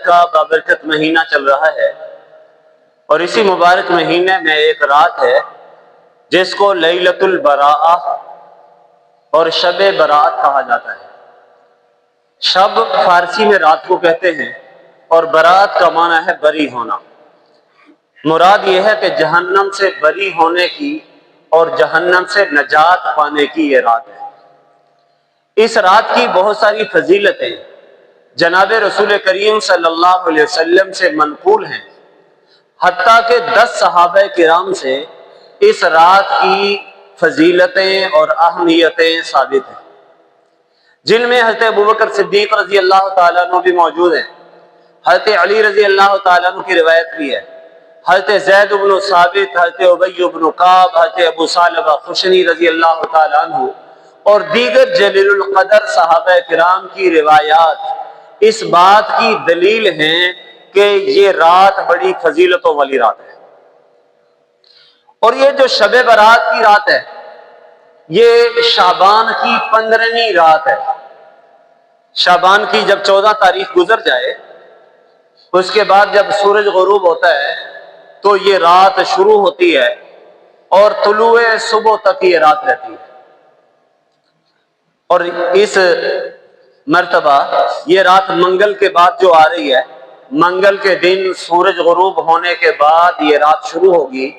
کا بابرکت مہینہ چل رہا ہے، اور اسی مبارک مہینے میں ایک رات ہے جس کو لیلۃ البراءہ اور شب برات کہا جاتا ہے۔ شب فارسی میں رات کو کہتے ہیں، اور برات کا معنی ہے بری ہونا۔ مراد یہ ہے کہ جہنم سے بری ہونے کی اور جہنم سے نجات پانے کی یہ رات ہے۔ اس رات کی بہت ساری فضیلتیں جناب رسول کریم صلی اللہ علیہ وسلم سے منقول ہیں، حتیٰ کہ 10 صحابہ کرام سے اس رات کی فضیلتیں اور اہمیتیں ثابت ہیں، جن میں حضرت ابوبکر صدیق رضی اللہ تعالیٰ عنہ بھی موجود ہیں، حضرت علی رضی اللہ تعالیٰ عنہ کی روایت بھی ہے، حضرت زید بن ثابت، حضرت ابی بن کعب، حضرت ابو ثعلبہ خشنی رضی اللہ تعالیٰ عنہ اور دیگر جلیل القدر صحابہ کرام کی روایات اس بات کی دلیل ہیں کہ یہ رات بڑی فضیلتوں والی رات ہے۔ اور یہ جو شب برات کی رات ہے، یہ شعبان کی 15ویں رات ہے۔ شعبان کی جب 14 تاریخ گزر جائے، اس کے بعد جب سورج غروب ہوتا ہے تو یہ رات شروع ہوتی ہے اور طلوع صبح تک یہ رات رہتی ہے۔ اور اس مرتبہ یہ رات منگل کے بعد جو آ رہی ہے، منگل کے دن سورج غروب ہونے کے بعد یہ رات شروع ہوگی،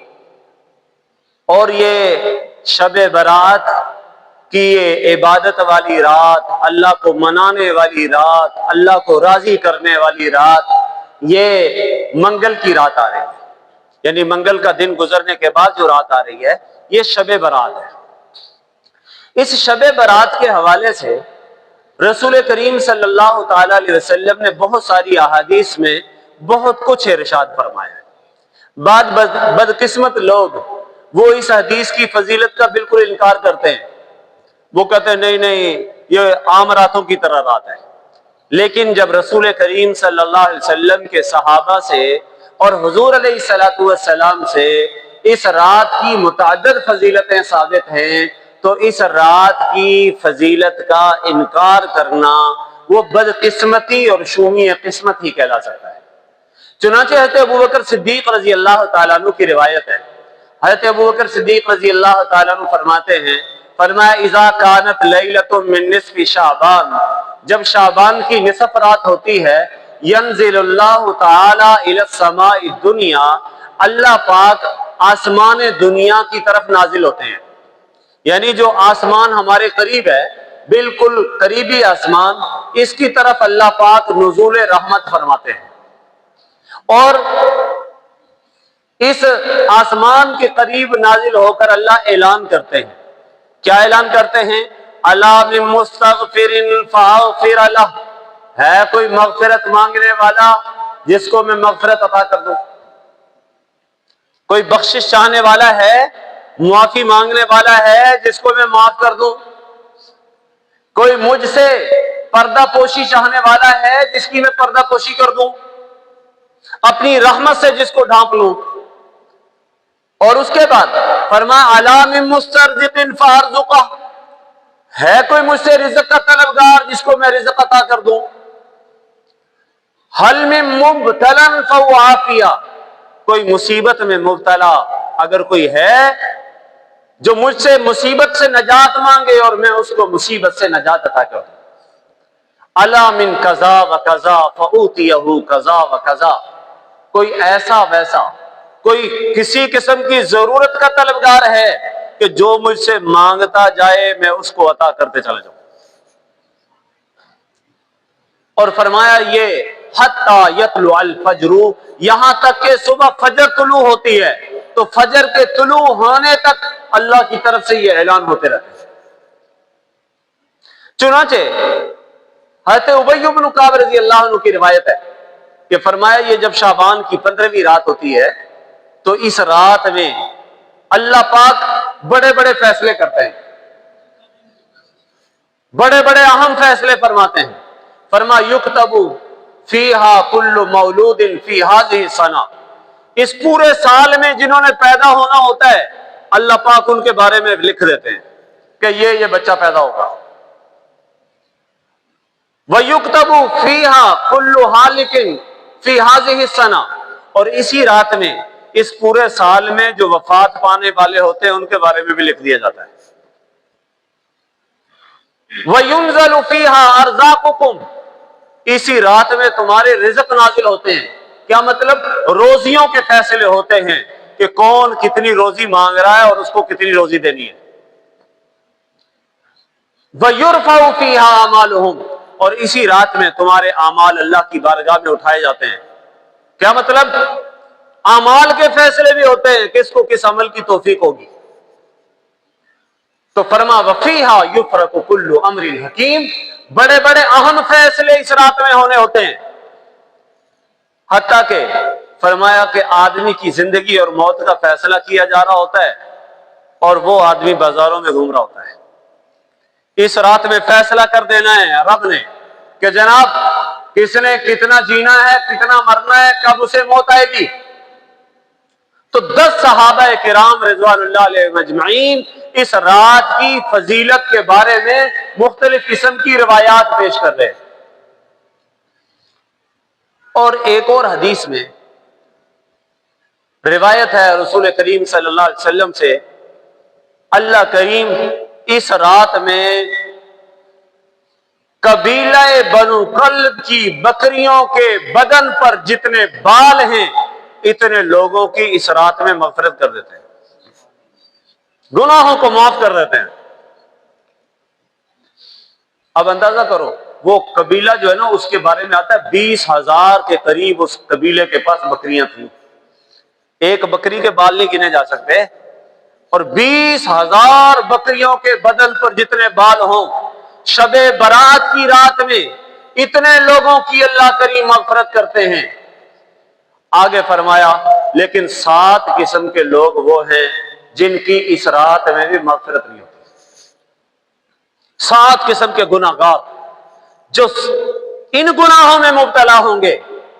اور یہ شب برات کی یہ عبادت والی رات، اللہ کو منانے والی رات، اللہ کو راضی کرنے والی رات، یہ منگل کی رات آ رہی ہے، یعنی منگل کا دن گزرنے کے بعد جو رات آ رہی ہے یہ شب برات ہے۔ اس شب برات کے حوالے سے رسول کریم صلی اللہ تعالی علیہ وسلم نے بہت ساری احادیث میں بہت کچھ ارشاد فرمایا ہے۔ بعض بدقسمت لوگ وہ اس حدیث کی فضیلت کا بالکل انکار کرتے ہیں، وہ کہتے ہیں نہیں یہ عام راتوں کی طرح رات ہے۔ لیکن جب رسول کریم صلی اللہ علیہ وسلم کے صحابہ سے اور حضور علیہ الصلوۃ والسلام سے اس رات کی متعدد فضیلتیں ثابت ہیں، تو اس رات کی فضیلت کا انکار کرنا وہ بدقسمتی اور شومی قسمت ہی کہلا سکتا ہے۔ چنانچہ حضرت ابوبکر صدیق رضی اللہ تعالیٰ عنہ کی روایت ہے، حضرت ابوبکر صدیق رضی اللہ تعالیٰ عنہ فرماتے ہیں، فرمایا اذا کانت لیلۃ من نصف شعبان، جب شعبان کی نصف رات ہوتی ہے، ینزل اللہ تعالی الی السماء الدنیا، اللہ پاک آسمان دنیا کی طرف نازل ہوتے ہیں، یعنی جو آسمان ہمارے قریب ہے، بالکل قریبی آسمان، اس کی طرف اللہ پاک نزول رحمت فرماتے ہیں، اور اس آسمان کے قریب نازل ہو کر اللہ اعلان کرتے ہیں۔ کیا اعلان کرتے ہیں؟ الا من مستغفر فاغفر لہ، ہے کوئی مغفرت مانگنے والا جس کو میں مغفرت عطا کر دوں؟ کوئی بخشش چاہنے والا ہے، معافی مانگنے والا ہے جس کو میں معاف کر دوں؟ کوئی مجھ سے پردہ پوشی چاہنے والا ہے جس کی میں پردہ پوشی کر دوں، اپنی رحمت سے جس کو ڈھانپ لوں؟ اور اس کے بعد فرمایا الا من مسترزق فارزقہ، ہے کوئی مجھ سے رزق کا طلبگار جس کو میں رزق عطا کر دوں؟ حل من مبتلا فهو عافیہ، کوئی مصیبت میں مبتلا اگر کوئی ہے جو مجھ سے مصیبت سے نجات مانگے اور میں اس کو مصیبت سے نجات عطا کر دوں۔ الا من کذا و کذا فاوتیہ کذا و کذا، کوئی ایسا ویسا، کوئی کسی قسم کی ضرورت کا طلبگار ہے کہ جو مجھ سے مانگتا جائے میں اس کو عطا کرتے چلا جاؤں۔ اور فرمایا یہ حتی یطلع الفجر، یہاں تک کہ صبح فجر طلوع ہوتی ہے، تو فجر کے طلوع ہونے تک اللہ کی طرف سے یہ اعلان ہوتے رہتے ہیں۔ چنانچہ حضرت ابی بن کعب رضی اللہ عنہ کی روایت ہے کہ فرمایا یہ جب شعبان کی 15ویں رات ہوتی ہے تو اس رات میں اللہ پاک بڑے بڑے فیصلے کرتے ہیں، بڑے بڑے اہم فیصلے فرماتے ہیں۔ فرما یکتب فیہا کل مولود فی ہذہ السنہ، اس پورے سال میں جنہوں نے پیدا ہونا ہوتا ہے اللہ پاک ان کے بارے میں لکھ دیتے ہیں کہ یہ بچہ پیدا ہوگا۔ وَيُكْتَبُ فِيهَا كُلُّ هَالِكٍ فی ہذہ السنہ، اور اسی رات میں اس پورے سال میں جو وفات پانے والے ہوتے ہیں ان کے بارے میں بھی لکھ دیا جاتا ہے۔ وَيُنزَلُ فِيهَا أَرْزَاقُكُمْ، اسی رات میں تمہارے رزق نازل ہوتے ہیں۔ کیا مطلب؟ روزیوں کے فیصلے ہوتے ہیں کہ کون کتنی روزی مانگ رہا ہے اور اس کو کتنی روزی دینی ہے۔ وَيُرْفَعُ فِيهَا أَعْمَالُهُمْ، اور اسی رات میں تمہارے اعمال اللہ کی بارگاہ میں اٹھائے جاتے ہیں۔ کیا مطلب؟ اعمال کے فیصلے بھی ہوتے ہیں کہ اس کو کس عمل کی توفیق ہوگی۔ تو فرما وَفِيهَا يُفْرَقُ كُلُّ أَمْرٍ حَكِيمٍ، بڑے بڑے اہم فیصلے اس رات میں ہونے ہوتے ہیں۔ حتیٰ کہ فرمایا کہ آدمی کی زندگی اور موت کا فیصلہ کیا جا رہا ہوتا ہے اور وہ آدمی بازاروں میں گھوم رہا ہوتا ہے۔ اس رات میں فیصلہ کر دینا ہے رب نے کہ جناب کس نے کتنا جینا ہے، کتنا مرنا ہے، کب اسے موت آئے گی۔ تو 10 صحابہ کرام رضوان اللہ علیہ مجمعین اس رات کی فضیلت کے بارے میں مختلف قسم کی روایات پیش کر رہے ہیں۔ اور ایک اور حدیث میں روایت ہے رسول کریم صلی اللہ علیہ وسلم سے، اللہ کریم اس رات میں قبیلہ بنو کلب کی بکریوں کے بدن پر جتنے بال ہیں اتنے لوگوں کی اس رات میں مغفرت کر دیتے ہیں، گناہوں کو معاف کر دیتے ہیں۔ اب اندازہ کرو وہ قبیلہ جو ہے نا اس کے بارے میں آتا ہے 20,000 کے قریب اس قبیلے کے پاس بکریاں تھیں، ایک بکری کے بال نہیں گنے جا سکتے، اور 20,000 بکریوں کے بدن پر جتنے بال ہوں، شب برات کی رات میں اتنے لوگوں کی اللہ کریم مغفرت کرتے ہیں۔ آگے فرمایا لیکن 7 قسم کے لوگ وہ ہیں جن کی اس رات میں بھی مغفرت نہیں ہوتی۔ 7 قسم کے گناہگار جو ان گناہوں میں مبتلا ہوں گے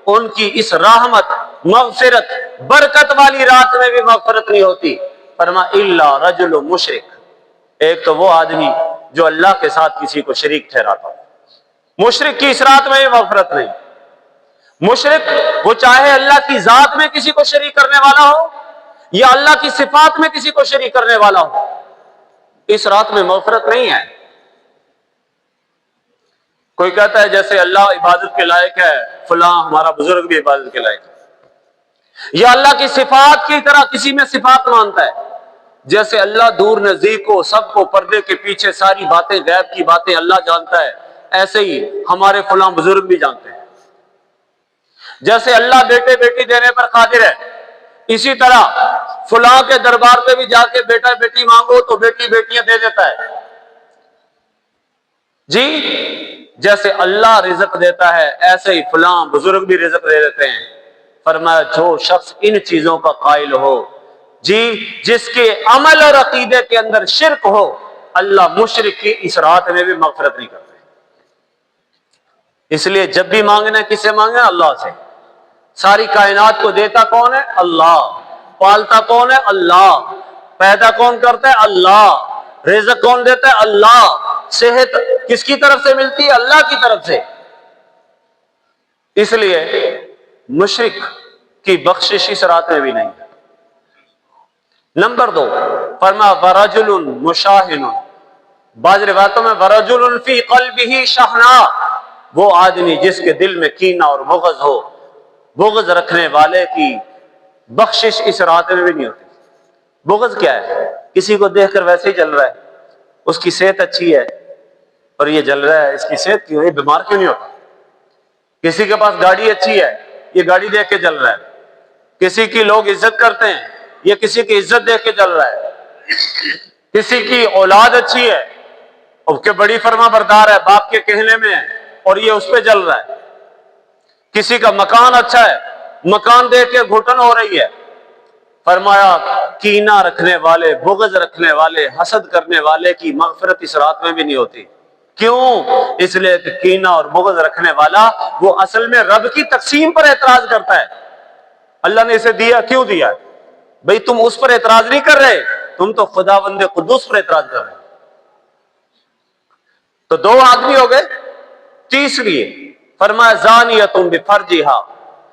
ان کی اس رحمت، مغفرت، برکت والی رات میں بھی مغفرت نہیں ہوتی۔ فرما الا رجل مشرک، ایک تو وہ آدمی جو اللہ کے ساتھ کسی کو شریک ٹھہراتا ہو، مشرک کی اس رات میں بھی مغفرت نہیں۔ مشرک وہ چاہے اللہ کی ذات میں کسی کو شریک کرنے والا ہو یا اللہ کی صفات میں کسی کو شریک کرنے والا ہو، اس رات میں مغفرت نہیں ہے۔ کوئی کہتا ہے جیسے اللہ عبادت کے لائق ہے، فلاں ہمارا بزرگ بھی عبادت کے لائق ہے، یا اللہ کی صفات کی طرح کسی میں صفات مانتا ہے، جیسے اللہ دور نزدیک کو سب کو پردے کے پیچھے ساری باتیں، غیب کی باتیں اللہ جانتا ہے، ایسے ہی ہمارے فلاں بزرگ بھی جانتے ہیں۔ جیسے اللہ بیٹے بیٹی دینے پر قادر ہے، اسی طرح فلاں کے دربار پہ بھی جا کے بیٹا بیٹی مانگو تو بیٹی بیٹیاں دے دیتا ہے جی۔ جیسے اللہ رزق دیتا ہے ایسے ہی فلاں بزرگ بھی رزق دے دیتے ہیں۔ فرمایا جو شخص ان چیزوں کا قائل ہو جی، جس کے عمل اور عقیدے کے اندر شرک ہو، اللہ مشرک کی اس رات میں بھی مغفرت نہیں کرتے۔ اس لیے جب بھی مانگنا کس سے مانگنا؟ اللہ سے۔ ساری کائنات کو دیتا کون ہے؟ اللہ۔ پالتا کون ہے؟ اللہ۔ پیدا کون کرتا ہے؟ اللہ۔ رزق کون دیتا ہے؟ اللہ۔ صحت کس کی طرف سے ملتی ہے؟ اللہ کی طرف سے۔ اس لیے مشرک کی بخشش اس رات میں بھی نہیں ہے۔ نمبر 2 فرما ورجل مشاہن، بعض روایتوں میں ورجل فی قلبہ شحناء، وہ آدمی جس کے دل میں کینہ اور بغض ہو، بغض رکھنے والے کی بخشش اس رات میں بھی نہیں ہوتی۔ بغض کیا ہے؟ کسی کو دیکھ کر ویسے ہی جل رہا ہے، اس کی صحت اچھی ہے اور یہ جل رہا ہے، اس کی صحت کیوں ہے، بیمار کیوں نہیں ہوتا؟ کسی کے پاس گاڑی اچھی ہے، یہ گاڑی دیکھ کے جل رہا ہے۔ کسی کی لوگ عزت کرتے ہیں، یہ کسی کی عزت دیکھ کے جل رہا ہے۔ کسی کی اولاد اچھی ہے اور کہ بڑی فرما بردار ہے، باپ کے کہنے میں ہے اور یہ اس پہ جل رہا ہے۔ کسی کا مکان اچھا ہے، مکان دیکھ کے گھٹن ہو رہی ہے۔ فرمایا کینہ رکھنے والے، بغض رکھنے والے، حسد کرنے والے کی مغفرت اس رات میں بھی نہیں ہوتی۔ کیوں؟ اس لیے کہ کینہ اور بغض رکھنے والا وہ اصل میں رب کی تقسیم پر اعتراض کرتا ہے۔ اللہ نے اسے دیا، کیوں دیا ہے؟ بھئی تم اس پر اعتراض نہیں کر رہے، تم تو خداوند قدوس پر اعتراض کر رہے۔ تو 2 آدمی ہو گئے۔ تیسری فرمایا زانیۃ بفرجہا،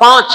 5,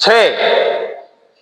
6,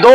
2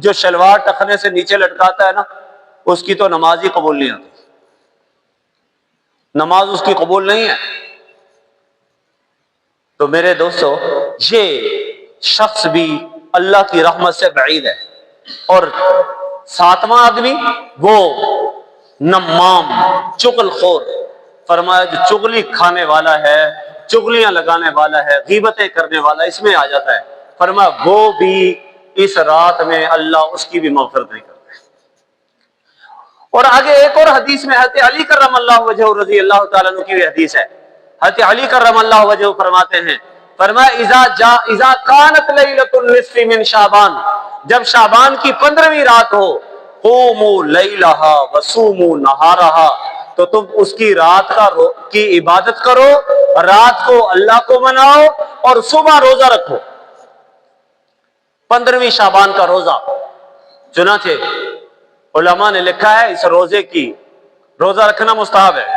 جو شلوار ٹخنے سے نیچے لٹکاتا ہے نا، اس کی تو نماز ہی قبول نہیں ہوتی، نماز اس کی قبول نہیں ہے۔ تو میرے دوستو، یہ شخص بھی اللہ کی رحمت سے بعید ہے۔ اور ساتواں آدمی وہ نمام، چغل خور، فرمایا جو چغلی کھانے والا ہے، چغلیاں لگانے والا ہے، غیبتیں کرنے والا، اس میں آ جاتا ہے۔ فرمایا وہ بھی اس رات میں اللہ اس کی بھی مغفرت نہیں کرتا۔ اور آگے ایک اور حدیث میں حضرت علی کرم اللہ وجہہ رضی اللہ تعالیٰ عنہ کی بھی حدیث ہے۔ حضرت علی کرم اللہ وجہہ فرماتے ہیں، فرمایا اذا کانت لیلۃ النصف من شعبان، جب شعبان کی 15ویں رات ہو، قوموا لیلہا وصوموا نہارہا، تو تم اس کی رات کی عبادت کرو، رات کو اللہ کو مناؤ اور صبح روزہ رکھو۔ 15ویں شعبان کا روزہ، چنانچہ علماء نے لکھا ہے اس روزے کی روزہ رکھنا مستحب ہے۔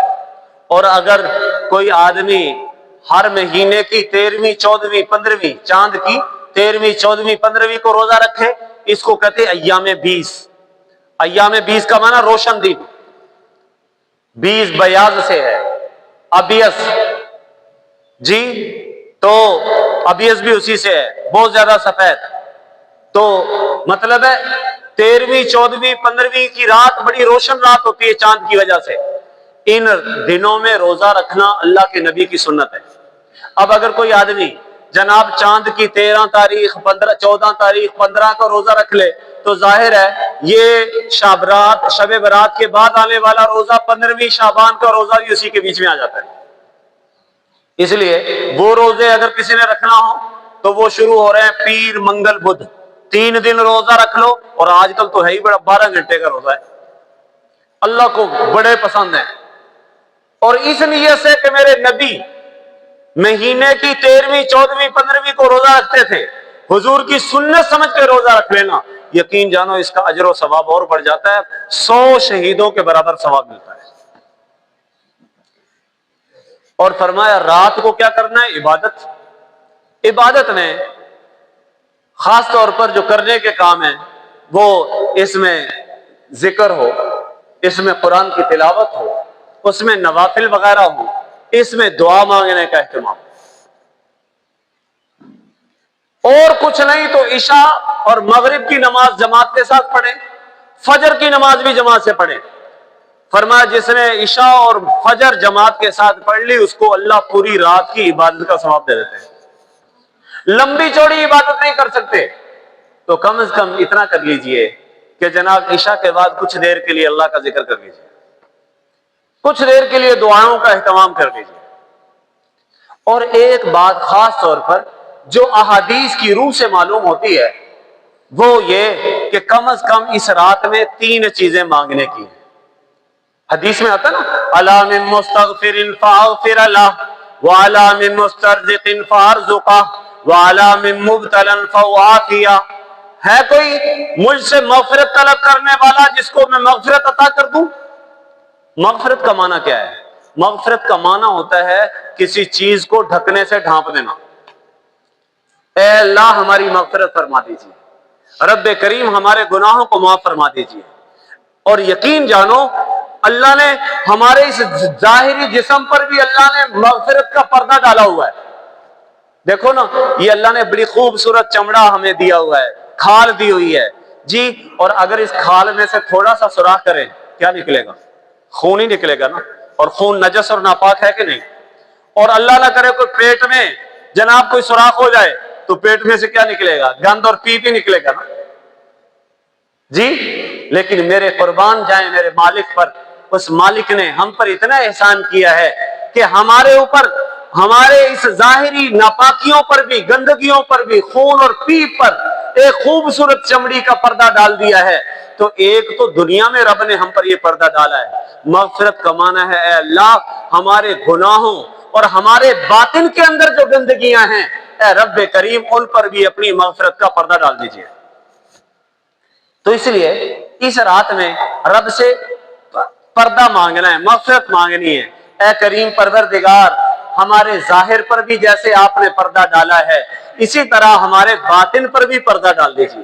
اور اگر کوئی آدمی ہر مہینے کی 13ویں 14ویں 15ویں، چاند کی 13ویں 14ویں 15ویں کو روزہ رکھے، اس کو کہتے ہیں ایام 20۔ ایام 20 کا معنی روشن دن، 20 بیاض سے ہے، ابیض، جی تو ابیض بھی اسی سے ہے، بہت زیادہ سفید۔ تو مطلب ہے 13ویں 14ویں 15ویں کی رات بڑی روشن رات ہوتی ہے چاند کی وجہ سے، ان دنوں میں روزہ رکھنا اللہ کے نبی کی سنت ہے۔ اب اگر کوئی آدمی جناب چاند کی 13 تاریخ 15 14 تاریخ 15 کا روزہ رکھ لے تو ظاہر ہے یہ شب برات کے بعد آنے والا روزہ 15ویں شعبان کا روزہ بھی اسی کے بیچ میں آ جاتا ہے۔ اس لیے وہ روزے اگر کسی نے رکھنا ہو تو وہ شروع ہو رہے ہیں پیر منگل بدھ، 3 دن روزہ رکھ لو، اور آج کل تو ہے ہی بڑا 12 گھنٹے کا روزہ ہے، اللہ کو بڑے پسند ہیں۔ اور اس نیت سے کہ میرے نبی مہینے کی 13ویں 14ویں 15ویں کو روزہ رکھتے تھے، حضور کی سنت سمجھ کے روزہ رکھ لینا، یقین جانو اس کا اجر و ثواب اور بڑھ جاتا ہے، 100 شہیدوں کے برابر ثواب ملتا ہے۔ اور فرمایا رات کو کیا کرنا ہے؟ عبادت۔ عبادت میں خاص طور پر جو کرنے کے کام ہیں وہ اس میں ذکر ہو، اس میں قرآن کی تلاوت ہو، اس میں نوافل وغیرہ ہو، اس میں دعا مانگنے کا اہتمام، اور کچھ نہیں تو عشاء اور مغرب کی نماز جماعت کے ساتھ پڑھیں، فجر کی نماز بھی جماعت سے پڑھیں۔ فرمایا جس نے عشاء اور فجر جماعت کے ساتھ پڑھ لی اس کو اللہ پوری رات کی عبادت کا ثواب دے دیتے ہیں۔ لمبی چوڑی عبادت نہیں کر سکتے تو کم از کم اتنا کر لیجئے کہ جناب عشاء کے بعد کچھ دیر کے لیے اللہ کا ذکر کر لیجئے، کچھ دیر کے لیے دعاؤں کا اہتمام کر لیجئے۔ اور ایک بات خاص طور پر جو احادیث کی روح سے معلوم ہوتی ہے وہ یہ کہ کم از کم اس رات میں 3 چیزیں مانگنے کی ہیں۔ حدیث میں آتا ہے نا، الا من مستغفر فاغفر له وعلى من مسترزق فارزقه وعلى من مبتلا فعافيه، ہے کوئی مجھ سے مغفرت طلب کرنے والا جس کو میں مغفرت عطا کر دوں؟ مغفرت کا معنی کیا ہے؟ مغفرت کا معنی ہوتا ہے کسی چیز کو ڈھکنے سے ڈھانپ دینا۔ اے اللہ ہماری مغفرت فرما دیجیے، رب کریم ہمارے گناہوں کو معاف فرما دیجیے۔ اور یقین جانو اللہ نے ہمارے اس ظاہری جسم پر بھی اللہ نے مغفرت کا پردہ ڈالا ہوا ہے۔ دیکھو نا، یہ اللہ نے بڑی خوبصورت چمڑا ہمیں دیا ہوا ہے، کھال دی ہوئی ہے جی، اور اگر اس کھال میں سے تھوڑا سا سوراخ کریں کیا نکلے گا؟ خون ہی نکلے گا نا، اور خون نجس اور ناپاک ہے کہ نہیں؟ اور اللہ نہ کرے کوئی پیٹ میں جناب کوئی سوراخ ہو جائے تو پیٹ میں سے کیا نکلے گا؟ گند اور پیپ ہی نکلے گا نا جی۔ لیکن میرے قربان جائیں میرے مالک پر، اس مالک نے ہم پر اتنا احسان کیا ہے کہ ہمارے اوپر ہمارے اس ظاہری ناپاکیوں پر بھی، گندگیوں پر بھی، خون اور پیپ پر ایک خوبصورت چمڑی کا پردہ ڈال دیا ہے۔ تو ایک تو دنیا میں رب نے ہم پر یہ پردہ ڈالا ہے۔ مغفرت کا معنی ہے اے اللہ ہمارے گناہوں اور ہمارے باطن کے اندر جو گندگیاں ہیں اے رب کریم ان پر بھی اپنی مغفرت کا پردہ ڈال دیجیے۔ تو اس لیے اس رات میں رب سے پردہ مانگنا ہے، مغفرت مانگنی ہے۔ اے کریم پروردگار ہمارے ظاہر پر بھی جیسے آپ نے پردہ ڈالا ہے اسی طرح ہمارے باطن پر بھی پردہ ڈال دیجیے،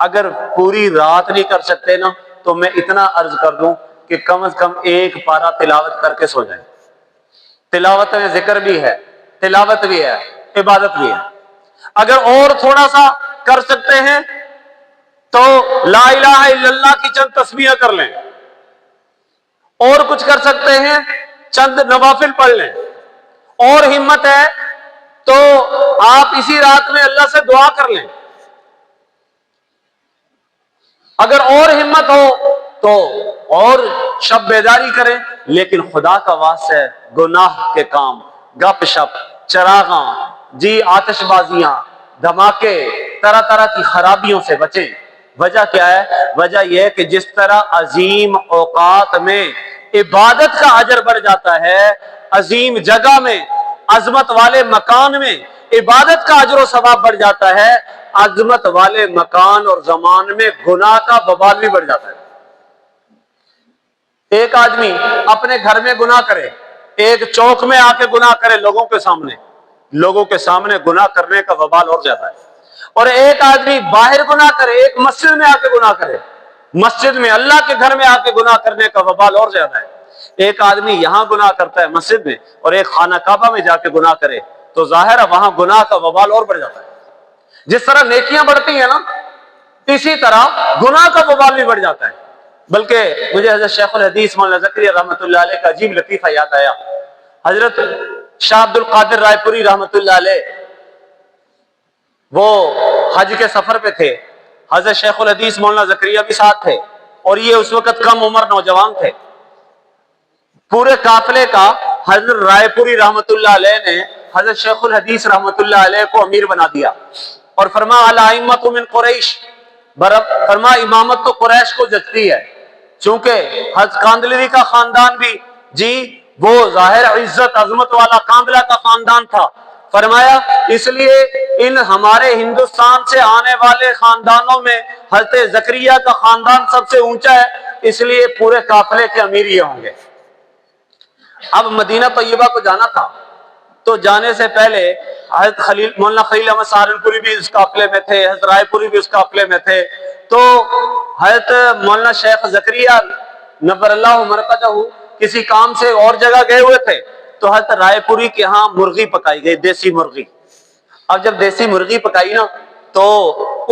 اگر پوری رات نہیں کر سکتے نا تو میں اتنا عرض کر دوں کہ کم از کم ایک پارہ تلاوت کر کے سو جائیں. تلاوت میں ذکر بھی ہے، تلاوت بھی ہے، عبادت بھی ہے. اگر اور تھوڑا سا کر سکتے ہیں تو لا الہ الا اللہ کی چند تسبیح کر لیں، اور کچھ کر سکتے ہیں چند نوافل پڑھ لیں، اور ہمت ہے تو آپ اسی رات میں اللہ سے دعا کر لیں. اگر اور ہمت ہو تو اور شب بیداری کریں. لیکن خدا کا واسطہ ہے گناہ کے کام، گپ شپ، چراغاں، آتش بازیاں، دھماکے، طرح طرح کی خرابیوں سے بچیں. وجہ کیا ہے؟ وجہ یہ ہے کہ جس طرح عظیم اوقات میں عبادت کا اجر بڑھ جاتا ہے، عظیم جگہ میں، عظمت والے مکان میں عبادت کا اجر و ثواب بڑھ جاتا ہے، عظمت والے مکان اور زمان میں گناہ کا وبال بھی بڑھ جاتا ہے. ایک آدمی اپنے گھر میں گناہ کرے، ایک چوک میں آ کے گناہ کرے، لوگوں کے سامنے گناہ کرنے کا وبال اور زیادہ ہے. اور ایک آدمی باہر گناہ کرے، ایک مسجد میں آ کے گناہ کرے، مسجد میں، اللہ کے گھر میں آ کے گناہ کرنے کا وبال اور زیادہ ہے. ایک آدمی یہاں گناہ کرتا ہے مسجد میں، اور ایک خانہ کعبہ میں جا کے گناہ کرے تو ظاہر ہے وہاں گناہ کا وبال اور بڑھ جاتا ہے. جس طرح نیکیاں بڑھتی ہیں نا، اسی طرح گناہ کا وبال بھی بڑھ جاتا ہے. بلکہ مجھے حضرت شیخ الحدیث مولانا زکریا رحمۃ اللہ علیہ کا عجیب لطیفہ یاد آیا. حضرت شاہ عبد القادر رائے پوری رحمۃ اللہ علیہ وہ حج کے سفر پہ تھے، حضرت شیخ الحدیث مولانا زکریا بھی ساتھ تھے، اور یہ اس وقت کم عمر نوجوان تھے. پورے قافلے کا حضرت رائے پوری رحمۃ اللہ علیہ نے حضرت شیخ الحدیث رحمۃ اللہ علیہ کو امیر بنا دیا، اور فرما الائمۃ من قریش، فرما امامت تو قریش کو جچتی ہے. چونکہ حضرت کاندلوی کا خاندان بھی وہ ظاہر عزت عظمت والا کاندلہ کا خاندان تھا. فرمایا اس لیے ان ہمارے ہندوستان سے آنے والے خاندانوں میں حضرت زکریا کا خاندان سب سے اونچا ہے، اس لیے پورے قافلے کے امیر یہ ہوں گے. اب مدینہ طیبہ کو جانا تھا تو جانے سے پہلے حضرت مولانا خلیل احمد سہارنپوری بھی اس قافلے میں تھے، حضرت رائے پوری بھی اس قافلے میں تھے. تو حضرت مولانا شیخ زکریا نبر اللہ مرقدہ کسی کام سے اور جگہ گئے ہوئے تھے، تو حضرت رائے پوری کے ہاں مرغی پکائی گئی، دیسی مرغی. اب جب دیسی مرغی پکائی نا تو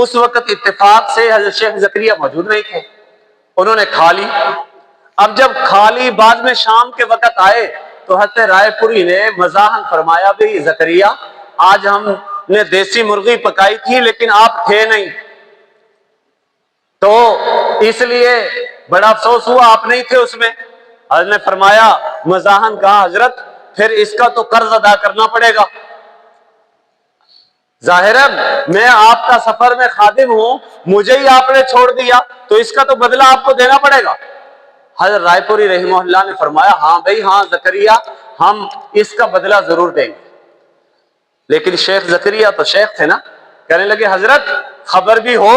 اس وقت اتفاق سے حضرت شیخ زکریا موجود نہیں تھے، انہوں نے کھا لی. اب جب کھا لی، بعد میں شام کے وقت آئے تو حضرت رائے پوری نے مزاحن فرمایا بھی زکریا آج ہم نے دیسی مرغی پکائی تھی لیکن آپ تھے نہیں، تو اس لیے بڑا افسوس ہوا آپ نہیں تھے اس میں. حضرت نے فرمایا مزاحن کہا حضرت پھر اس کا تو قرض ادا کرنا پڑے گا. ظاہر ہے میں آپ کا سفر میں خادم ہوں، مجھے ہی آپ نے چھوڑ دیا تو اس کا تو بدلہ آپ کو دینا پڑے گا. حضرت رائے پوری رحمہ اللہ نے فرمایا ہاں بھائی ہاں زکریا ہم اس کا بدلہ ضرور دیں گے. لیکن شیخ زکریا تو شیخ تھے نا، کہنے لگے حضرت خبر بھی ہو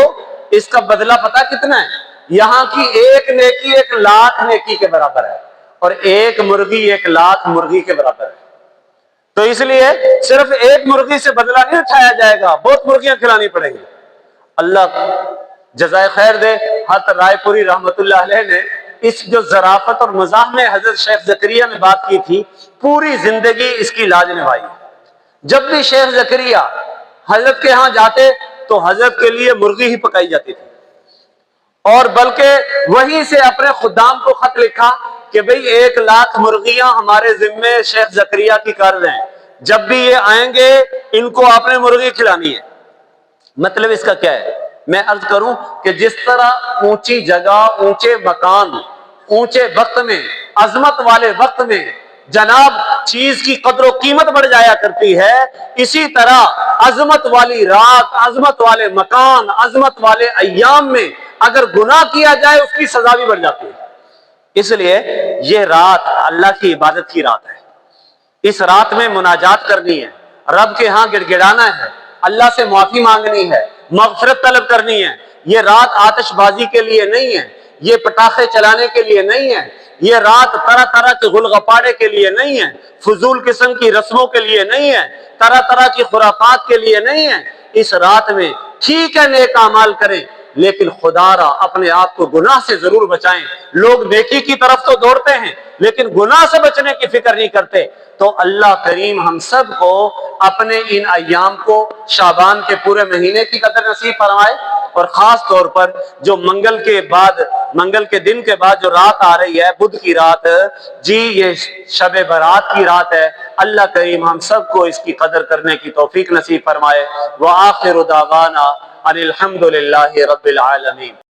اس کا بدلہ پتہ کتنا ہے؟ یہاں کی ایک نیکی 1,00,000 نیکی کے برابر ہے، اور ایک مرغی 1,00,000 مرغی کے برابر ہے. تو اس لیے صرف ایک مرغی سے بدلہ نہیں اٹھایا جائے گا، بہت مرغیاں کھلانی پڑیں گی. اللہ جزائے خیر دے. حضرت رائے پوری رحمت اللہ علیہ نے اس جو ظرافت اور مزاح میں حضرت شیخ زکریا نے بات کی تھی، پوری زندگی اس کی لاج نبھائی. جب بھی شیخ زکریا حضرت کے ہاں جاتے تو حضرت کے لیے مرغی ہی پکائی جاتی تھی، اور بلکہ وہیں سے اپنے خدام کو خط لکھا کہ بھئی 1,00,000 مرغیاں ہمارے ذمے شیخ زکریا کی قرض ہیں، جب بھی یہ آئیں گے ان کو آپ نے مرغی کھلانی ہے. مطلب اس کا کیا ہے؟ میں عرض کروں کہ جس طرح اونچی جگہ، اونچے مکان، اونچے وقت میں، عظمت والے وقت میں جناب چیز کی قدر و قیمت بڑھ جایا کرتی ہے، اسی طرح عظمت والی رات، عظمت والے مکان، عظمت والے ایام میں اگر گناہ کیا جائے اس کی سزا بھی بڑھ جاتی ہے. اس لیے یہ رات اللہ کی عبادت کی رات ہے. اس رات میں مناجات کرنی ہے، رب کے ہاں گڑ گڑانا ہے، اللہ سے معافی مانگنی ہے، مغفرت طلب کرنی ہے. یہ رات آتش بازی کے لیے نہیں ہے، یہ پٹاخے چلانے کے لیے نہیں ہے، یہ رات طرح طرح کے غل غپاڑے کے لیے نہیں ہے، فضول قسم کی رسموں کے لیے نہیں ہے، طرح طرح کی خرافات کے لیے نہیں ہے. اس رات میں ٹھیک ہے نیک اعمال کریں، لیکن خدا را اپنے آپ کو گناہ سے ضرور بچائیں۔ لوگ نیکی کی طرف تو دوڑتے ہیں لیکن گناہ سے بچنے کی فکر نہیں کرتے۔ تو اللہ کریم ہم سب کو اپنے ان ایام کو، شعبان کے پورے مہینے کی قدر نصیب فرمائے، اور خاص طور پر جو منگل کے دن کے بعد جو رات آ رہی ہے، بدھ کی رات، جی یہ شب برات کی رات ہے، اللہ کریم ہم سب کو اس کی قدر کرنے کی توفیق نصیب فرمائے۔ وآخر دعوانا ان الحمد للہ رب العالمین۔